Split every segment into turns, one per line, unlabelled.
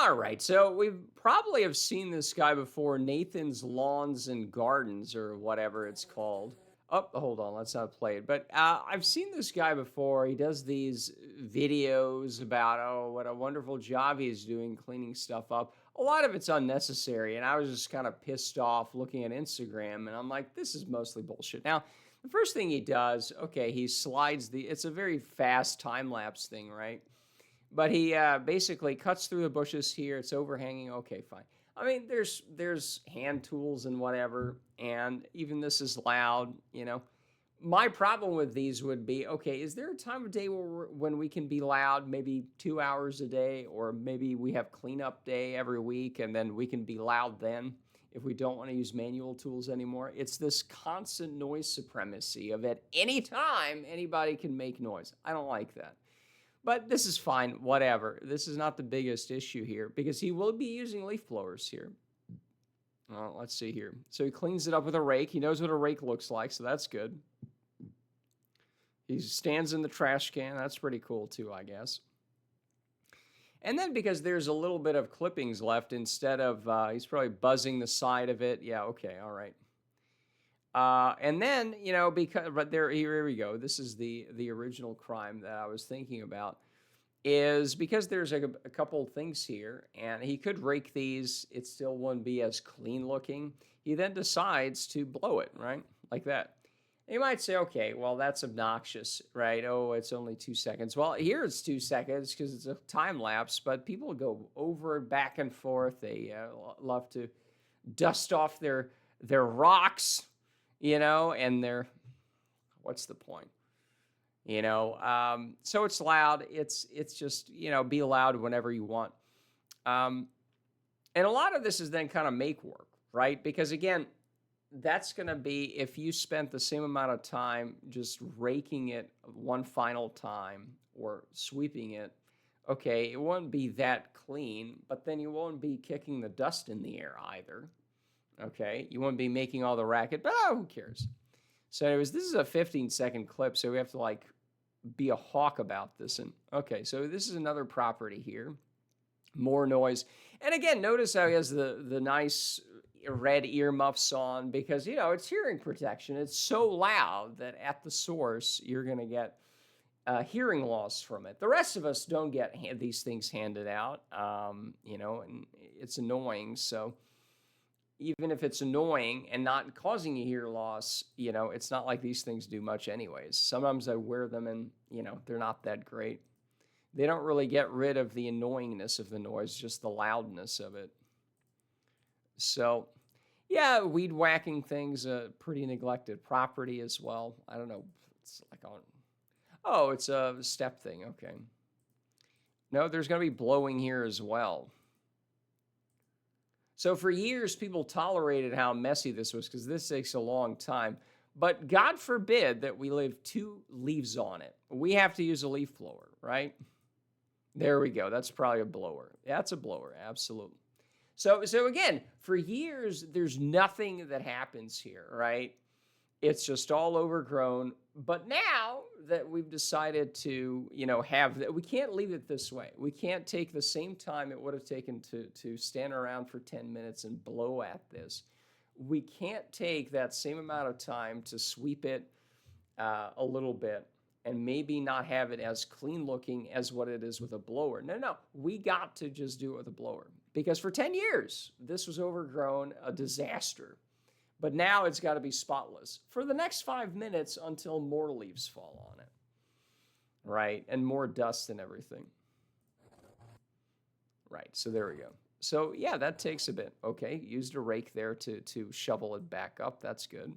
All right, so we probably have seen this guy before, Nathan's Lawns and Gardens or whatever it's called. Oh, hold on, let's not play it. But I've seen this guy before. He does these videos about, oh, what a wonderful job he's doing cleaning stuff up. A lot of it's unnecessary, and I was just kind of pissed off looking at Instagram, and I'm like, this is mostly bullshit. Now, the first thing he does, okay, he slides it's a very fast time lapse thing, right? But he basically cuts through the bushes here. It's overhanging. Okay, fine. I mean, there's hand tools and whatever, and even this is loud. My problem with these would be, okay, is there a time of day when we can be loud? Maybe 2 hours a day, or maybe we have cleanup day every week, and then we can be loud then if we don't want to use manual tools anymore. It's this constant noise supremacy of at any time anybody can make noise. I don't like that. But this is fine, whatever. This is not the biggest issue here because he will be using leaf blowers here. Well, let's see here. So he cleans it up with a rake. He knows what a rake looks like, so that's good. He stands in the trash can. That's pretty cool too, I guess. And then because there's a little bit of clippings left instead of, he's probably buzzing the side of it. Yeah, okay, all right. And then, because but here we go. This is the original crime that I was thinking about, is because there's a couple things here, and he could rake these. It still wouldn't be as clean looking. He then decides to blow it, right? Like that. You might say, okay, well, that's obnoxious, right? Oh, it's only 2 seconds. Well, here it's 2 seconds because it's a time lapse, but people go over and back and forth. They love to dust off their rocks, and what's the point? So it's loud. It's just, be loud whenever you want. And a lot of this is then kind of make work, right? Because again, that's going to be if you spent the same amount of time just raking it one final time or sweeping it, okay, it won't be that clean, but then you won't be kicking the dust in the air either. Okay, you won't be making all the racket, but who cares? So anyways, this is a 15-second clip, so we have to be a hawk about this. And okay, so this is another property here. More noise. And again, notice how he has the nice red earmuffs on because, it's hearing protection. It's so loud that at the source, you're going to get hearing loss from it. The rest of us don't get these things handed out, and it's annoying. So even if it's annoying and not causing you hear loss, it's not like these things do much anyways. Sometimes I wear them and, they're not that great. They don't really get rid of the annoyingness of the noise, just the loudness of it. So, yeah, weed whacking thing's a pretty neglected property as well. I don't know. It's it's a step thing. Okay. No, there's going to be blowing here as well. So for years, people tolerated how messy this was because this takes a long time. But God forbid that we leave 2 leaves on it. We have to use a leaf blower, right? There we go. That's probably a blower. That's a blower, absolutely. So again, for years, there's nothing that happens here, right? It's just all overgrown. But now that we've decided to, have that, we can't leave it this way. We can't take the same time it would have taken to stand around for 10 minutes and blow at this. We can't take that same amount of time to sweep it a little bit and maybe not have it as clean looking as what it is with a blower. No, we got to just do it with a blower because for 10 years, this was overgrown, a disaster. But now it's got to be spotless for the next 5 minutes until more leaves fall on it, right? And more dust and everything. Right, so there we go. So yeah, that takes a bit. Okay, used a rake there to shovel it back up. That's good.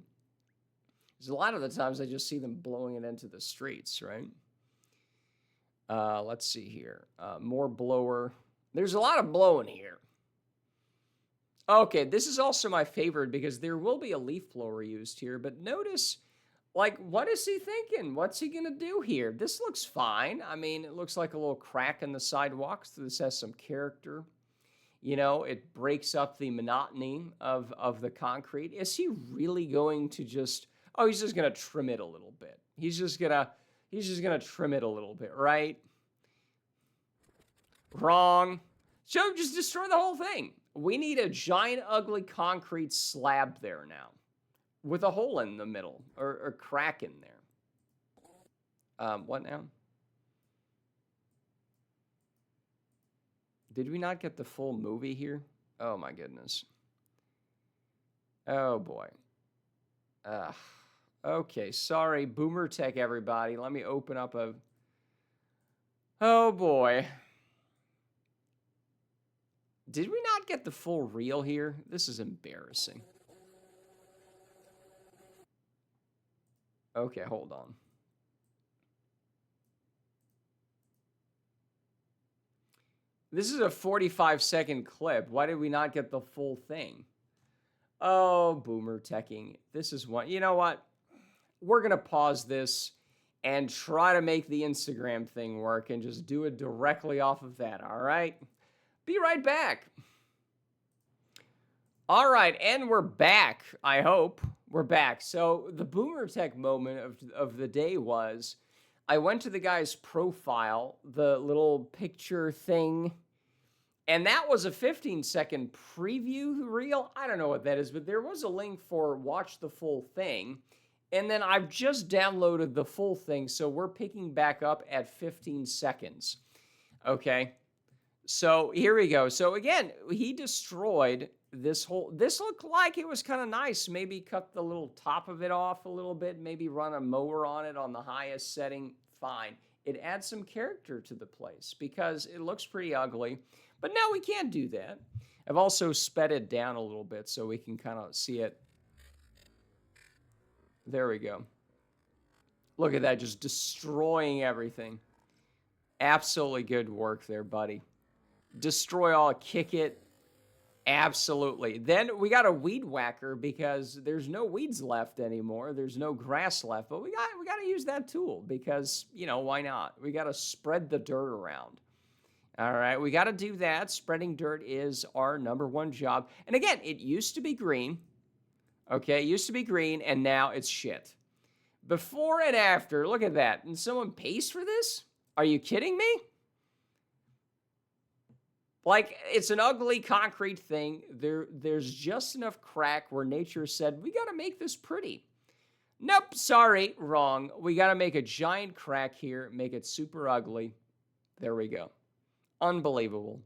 Because a lot of the times I just see them blowing it into the streets, right? Let's see here. More blower. There's a lot of blowing here. Okay, this is also my favorite because there will be a leaf blower used here, but notice, what is he thinking? What's he going to do here? This looks fine. I mean, it looks like a little crack in the sidewalk, so this has some character. It breaks up the monotony of the concrete. Is he really going to just, he's just going to trim it a little bit. He's just going to trim it a little bit, right? Wrong. So just destroy the whole thing. We need a giant, ugly concrete slab there now with a hole in the middle or crack in there. What now? Did we not get the full movie here? Oh, my goodness. Oh, boy. Okay, sorry. Boomer Tech, everybody. Let me open up a... Oh, boy. Did we not get the full reel here? This is embarrassing. Okay, hold on. This is a 45-second clip. Why did we not get the full thing? Oh, boomer teching. This is what... You know what? We're going to pause this and try to make the Instagram thing work and just do it directly off of that, all right? Be right back. All right, and we're back, I hope. We're back. So the boomer tech moment of the day was... I went to the guy's profile, the little picture thing, and that was a 15-second preview reel. I don't know what that is, but there was a link for watch the full thing, and then I've just downloaded the full thing, so we're picking back up at 15 seconds, okay? So here we go. So again, he destroyed this whole... This looked like it was kind of nice. Maybe cut the little top of it off a little bit. Maybe run a mower on it on the highest setting. Fine. It adds some character to the place because it looks pretty ugly. But now we can't do that. I've also sped it down a little bit so we can kind of see it. There we go. Look at that, just destroying everything. Absolutely good work there, buddy. Destroy all, kick it. Absolutely. Then we got a weed whacker because there's no weeds left anymore. There's no grass left, but we got to use that tool because, you know, why not? We got to spread the dirt around. All right, we got to do that. Spreading dirt is our #1 job. And again, it used to be green. Okay, it used to be green, and now it's shit. Before and after, look at that. And someone pays for this? Are you kidding me? Like, it's an ugly concrete thing. There's just enough crack where nature said, we got to make this pretty. Nope, sorry, wrong. We got to make a giant crack here, make it super ugly. There we go. Unbelievable.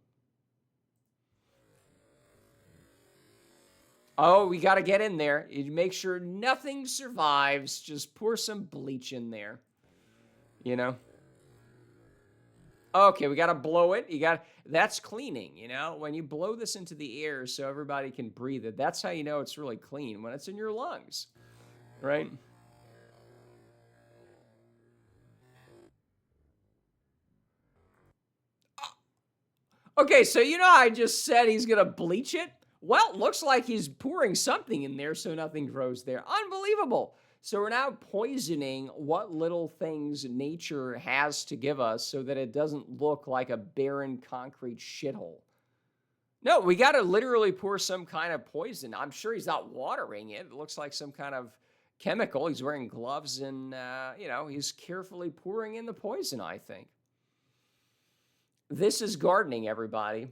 Oh, we got to get in there. You make sure nothing survives. Just pour some bleach in there. You know? Okay, we got to blow it. That's cleaning, you know? When you blow this into the air so everybody can breathe it, that's how you know it's really clean, when it's in your lungs, right? Okay, so you know I just said he's going to bleach it? Well, looks like he's pouring something in there so nothing grows there. Unbelievable. So we're now poisoning what little things nature has to give us so that it doesn't look like a barren concrete shithole. No, we got to literally pour some kind of poison. I'm sure he's not watering it. It looks like some kind of chemical. He's wearing gloves and, you know, he's carefully pouring in the poison, I think. This is gardening, everybody.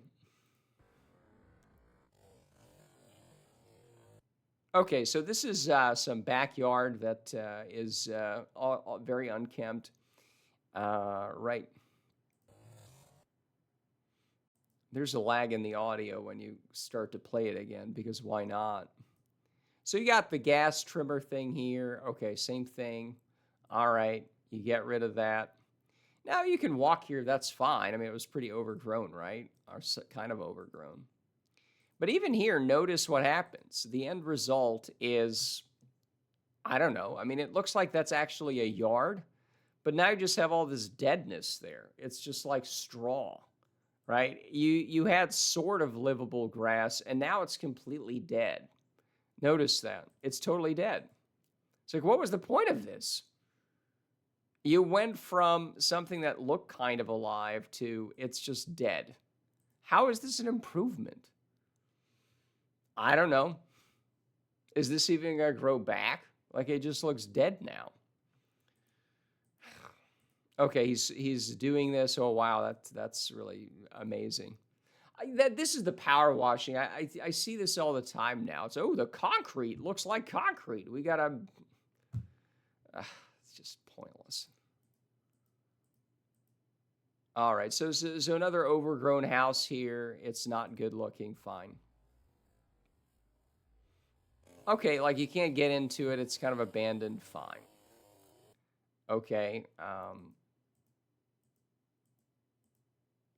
Okay, so this is some backyard that is all very unkempt. Right. There's a lag in the audio when you start to play it again, because why not? So you got the gas trimmer thing here. Okay, same thing. All right, you get rid of that. Now you can walk here, that's fine. I mean, it was pretty overgrown, right? Or kind of overgrown. But even here, notice what happens. The end result is, I don't know. I mean, it looks like that's actually a yard, but now you just have all this deadness there. It's just like straw, right? You had sort of livable grass, and now it's completely dead. Notice that. It's totally dead. It's like, what was the point of this? You went from something that looked kind of alive to it's just dead. How is this an improvement? I don't know. Is this even going to grow back? Like, it just looks dead now. Okay, he's doing this. Oh, wow, that's really amazing. This is the power washing. I see this all the time now. It's, oh, the concrete looks like concrete. We gotta. It's just pointless. All right, so another overgrown house here. It's not good looking. Fine. Okay, like you can't get into it. It's kind of abandoned. Fine. Okay.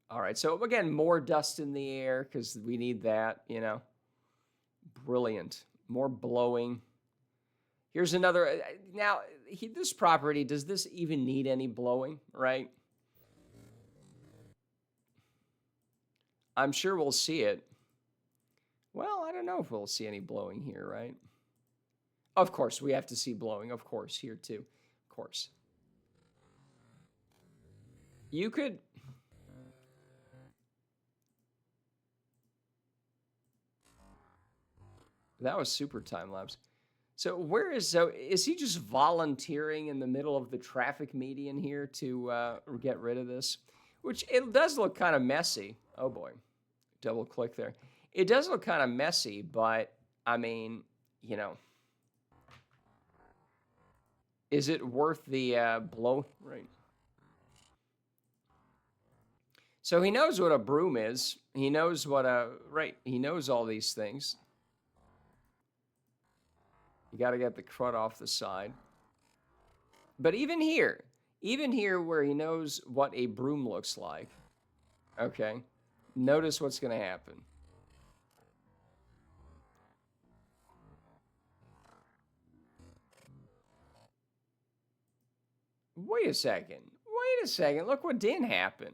All right, so again, more dust in the air because we need that, you know. Brilliant. More blowing. Here's another. Now, this property, does this even need any blowing, right? I'm sure we'll see it. Well, I don't know if we'll see any blowing here, right? Of course, we have to see blowing, of course, here too. Of course. You could... That was super time lapse. So is he just volunteering in the middle of the traffic median here to get rid of this? Which it does look kind of messy. Oh boy, double click there. It does look kind of messy, but I mean, you know, is it worth the blow? Right. So he knows what a broom is. He knows what he knows all these things. You got to get the crud off the side. But even here where he knows what a broom looks like, okay, notice what's going to happen. Wait a second. Look what didn't happen.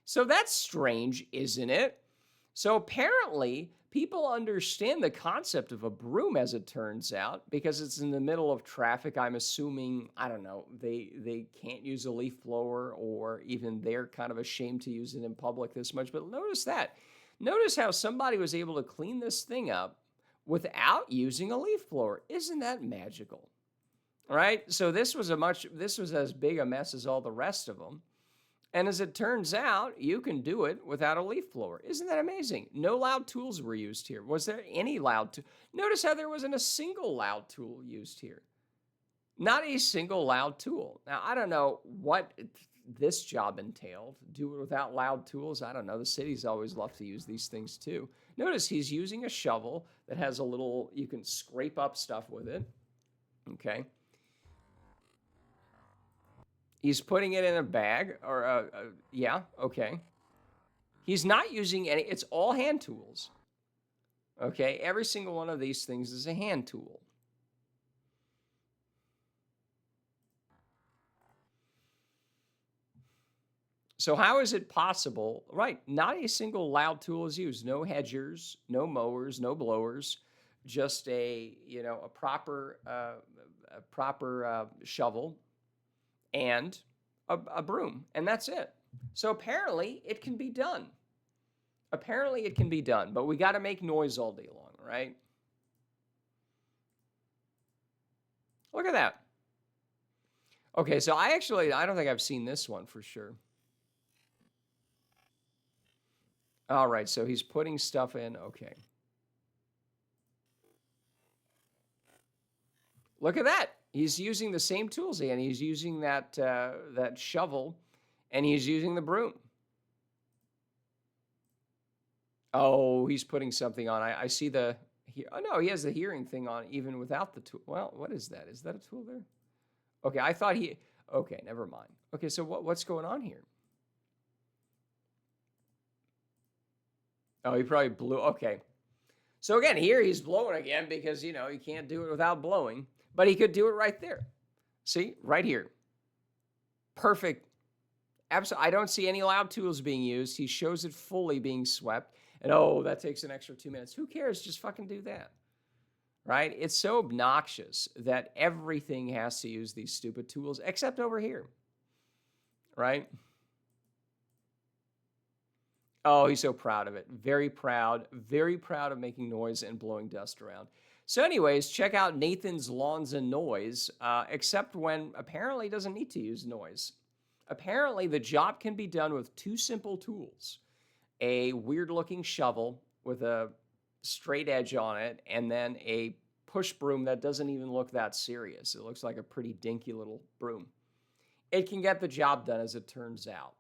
So that's strange, isn't it? So apparently, people understand the concept of a broom, as it turns out, because it's in the middle of traffic. I'm assuming, I don't know, they can't use a leaf blower, or even they're kind of ashamed to use it in public this much. But notice that. Notice how somebody was able to clean this thing up without using a leaf blower. Isn't that magical? All right? So this was as big a mess as all the rest of them. And as it turns out, you can do it without a leaf blower. Isn't that amazing? No loud tools were used here. Was there any loud tool? Notice how there wasn't a single loud tool used here. Not a single loud tool. Now, I don't know what this job entailed. Do it without loud tools? I don't know. The cities always love to use these things too. Notice he's using a shovel that has a little, you can scrape up stuff with it. Okay. He's putting it in a bag, or yeah, okay. He's not using any, it's all hand tools. Okay, every single one of these things is a hand tool. So how is it possible, right, not a single loud tool is used, no hedgers, no mowers, no blowers, just a proper shovel, and a broom, and that's it. So apparently it can be done. But we got to make noise all day long, right? Look at that. Okay, so I don't think I've seen this one for sure. All right, so he's putting stuff in. Okay. Look at that. He's using the same tools, and he's using that shovel, and he's using the broom. Oh, he's putting something on. I see the... Oh, no, he has the hearing thing on even without the tool. Well, what is that? Is that a tool there? Okay, I thought he... Okay, never mind. Okay, so what's going on here? Oh, he probably blew... Okay. So again, here he's blowing again because, you can't do it without blowing. But he could do it right there. See? Right here. Perfect. Absolutely. I don't see any loud tools being used. He shows it fully being swept. And, oh, that takes an extra 2 minutes. Who cares? Just fucking do that. Right? It's so obnoxious that everything has to use these stupid tools, except over here. Right? Oh, he's so proud of it. Very proud of making noise and blowing dust around. So anyways, check out Nathan's Lawns and Noise, except when apparently he doesn't need to use noise. Apparently the job can be done with 2 simple tools. a weird looking shovel with a straight edge on it, and then a push broom that doesn't even look that serious. It looks like a pretty dinky little broom. It can get the job done, as it turns out.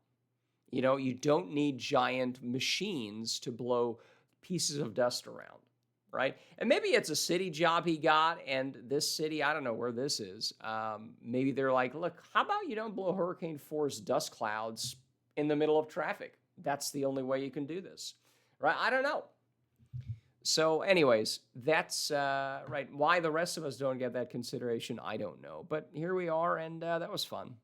You know, you don't need giant machines to blow pieces of dust around, right? And maybe it's a city job he got, and this city, I don't know where this is. Maybe they're like, look, how about you don't blow hurricane force dust clouds in the middle of traffic? That's the only way you can do this, right? I don't know. So, anyways, that's right. Why the rest of us don't get that consideration, I don't know. But here we are, and that was fun.